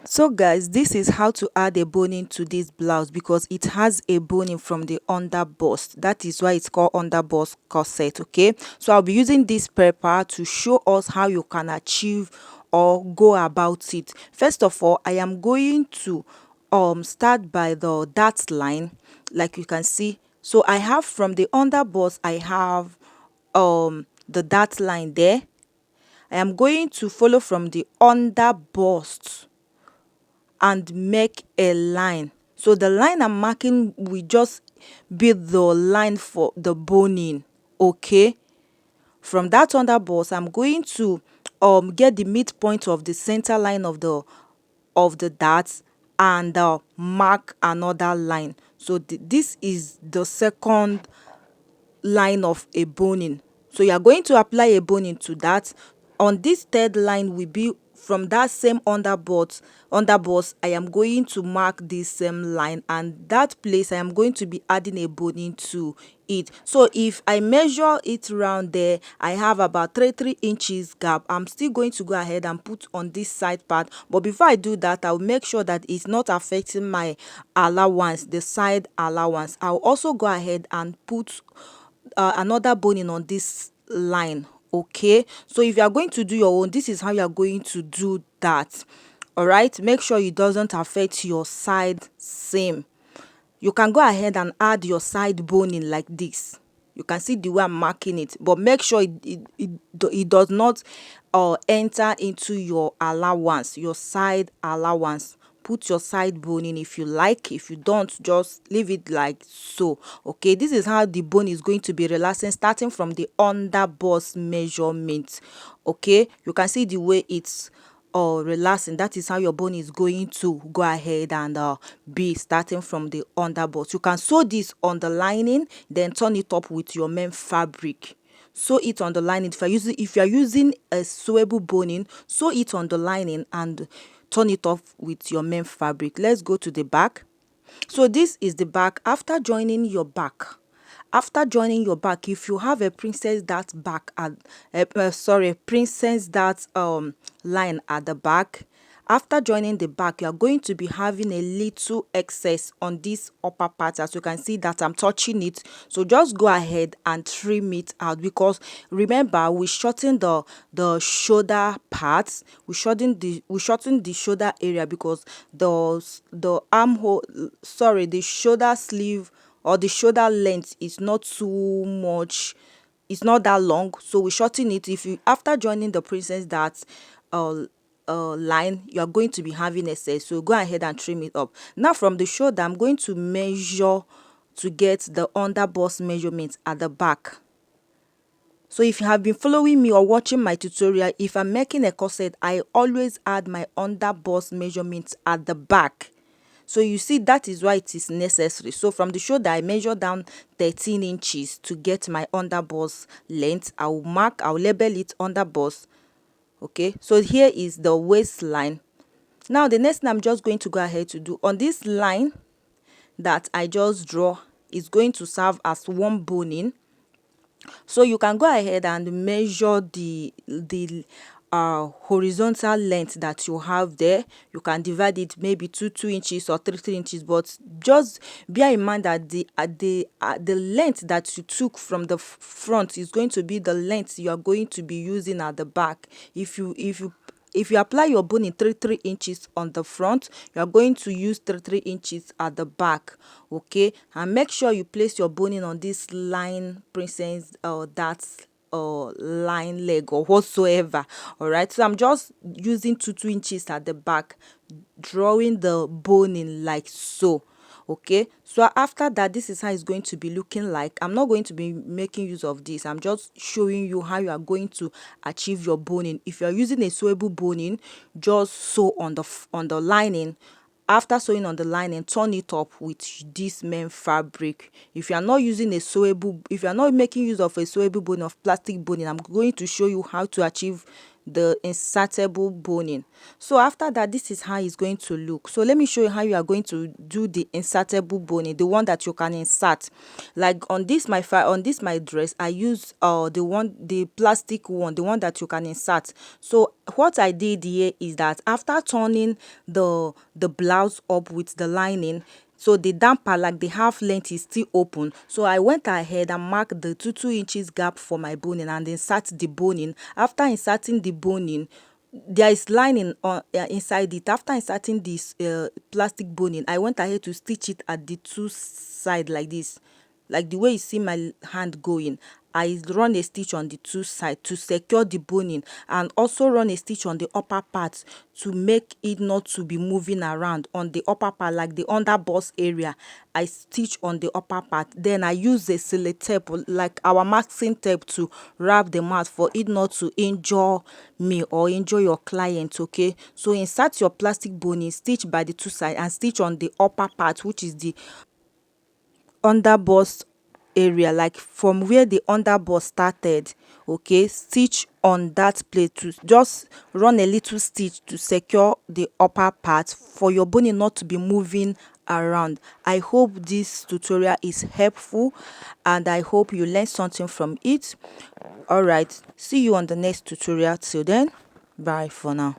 So guys, this is how to add a boning to this blouse because it has a boning from the under bust. That is why it's called under bust corset. Okay, so I'll be using this paper to show us how you can achieve or go about it. First of all, I am going to start by the dart line, like you can see. So I have from the under bust, I have the dart line there. I am going to follow from the under bust and make a line. So the line I'm marking will just be the line for the boning. Okay, from that underboss I'm going to get the midpoint of the center line of the dart and mark another line. So this is the second line of a boning. So you are going to apply a boning to that. On this third line will be from that same underboss. I am going to mark this same line, and that place I am going to be adding a boning to it. So if I measure it round there, I have about 3 inches gap. I'm still going to go ahead and put on this side part, but before I do that, I'll make sure that it's not affecting my allowance, the side allowance. I'll also go ahead and put another boning on this line. Okay, so if you are going to do your own, this is how you are going to do that. All right, make sure it doesn't affect your side seam. You can go ahead and add your side boning like this. You can see the way I'm marking it, but make sure it does not enter into your allowance, your side allowance. Put your side boning if you like. If you don't, just leave it like so. Okay, this is how the bone is going to be relaxing, starting from the under bust measurement. Okay, you can see the way it's relaxing. That is how your bone is going to go ahead and be starting from the under bust. You can sew this on the lining, then turn it up with your main fabric. Sew it on the lining. If you are using a sewable boning, sew it on the lining and turn it off with your main fabric. Let's go to the back. So this is the back. After joining your back, if you have a princess dart back at princess dart line at the back, after joining the back, you are going to be having a little excess on this upper part. As you can see that I'm touching it, so just go ahead and trim it out, because remember we shorten the shoulder parts. We shorten the shoulder area because the armhole, sorry, the shoulder sleeve or the shoulder length is not too much, it's not that long, so we shorten it. If you, after joining the princess dart uh line, you are going to be having excess, so go ahead and trim it up. Now from the shoulder, I'm going to measure to get the under bust measurement at the back. So if you have been following me or watching my tutorial, if I'm making a corset, I always add my under bust measurements at the back. So you see, that is why it is necessary. So from the shoulder, I measure down 13 inches to get my under bust length. I'll label it under bust. Okay, so here is the waistline. Now the next thing I'm just going to go ahead to do on this line that I just draw is going to serve as one boning. So you can go ahead and measure the horizontal length that you have there. You can divide it maybe 2 inches or 3 inches, but just bear in mind that the length that you took from the front is going to be the length you are going to be using at the back. If you apply your boning 3 inches on the front, you are going to use 3 inches at the back. Okay, and make sure you place your boning on this line, princess that's line leg or whatsoever. All right, so I'm just using 2 inches at the back, drawing the boning like so. Okay, so after that, this is how it's going to be looking like. I'm not going to be making use of this. I'm just showing you how you are going to achieve your boning. If you're using a sewable boning, just sew on the lining. After sewing on the lining, turn it up with this main fabric. If you are not using a sewable, if you are not making use of a sewable boning, of plastic boning, I'm going to show you how to achieve the insertable boning. So after that, this is how it's going to look. So let me show you how you are going to do the insertable boning, the one that you can insert. Like on this my dress, I use the plastic one, the one that you can insert. So what I did here is that after turning the blouse up with the lining, so the damper, like the half length, is still open, so I went ahead and marked the 2 inches gap for my boning and insert the boning. After inserting the boning, there is lining on inside it. After inserting this plastic boning, I went ahead to stitch it at the two side like this, like the way you see my hand going. I run a stitch on the two side to secure the boning, and also run a stitch on the upper part to make it not to be moving around on the upper part, like the under bust area. I stitch on the upper part, then I use a sellotape, like our masking tape, to wrap the mat for it not to injure me or injure your client. Okay, so insert your plastic boning, stitch by the two side, and stitch on the upper part, which is the under bust area, like from where the under bust started. Okay, stitch on that place to just run a little stitch to secure the upper part for your boning not to be moving around. I hope this tutorial is helpful, and I hope you learned something from it. All right, see you on the next tutorial. Till then, bye for now.